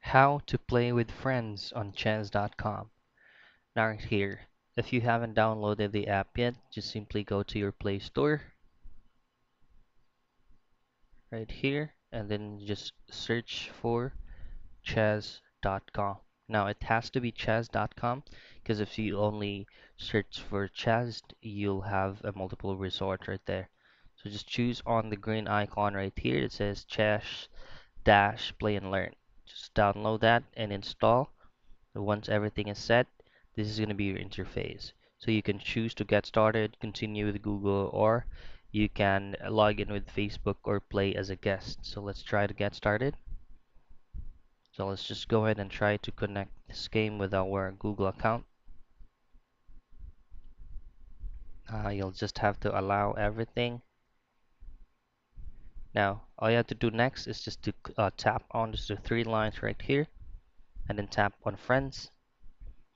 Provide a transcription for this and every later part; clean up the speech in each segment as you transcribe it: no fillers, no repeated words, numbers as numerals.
How to play with friends on chess.com. Now right here, if you haven't downloaded the app yet, just simply go to your Play Store right here and then just search for chess.com. Now it has to be chess.com because if you only search for chess, you'll have a multiple resort right there. So just choose on the green icon right here. It says chess dash play and learn. Just download that and install. Once everything is set, this is going to be your interface. So you can choose to get started, continue with Google, or you can log in with Facebook or play as a guest. So let's try to get started. So let's just go ahead and try to connect this game with our Google account. You'll just have to allow everything. Now, all you have to do next is just to tap on just the three lines right here, and then tap on friends.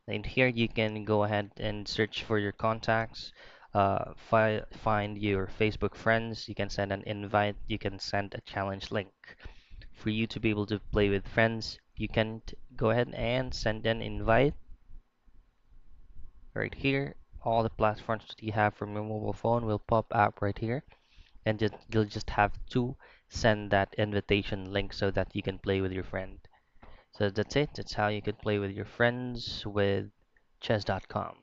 And here you can go ahead and search for your contacts, find your Facebook friends. You can send an invite, you can send a challenge link. For you to be able to play with friends, you can go ahead and send an invite right here. All the platforms that you have from your mobile phone will pop up right here, and you'll just have to send that invitation link so that you can play with your friend. So that's it. That's how you can play with your friends with chess.com.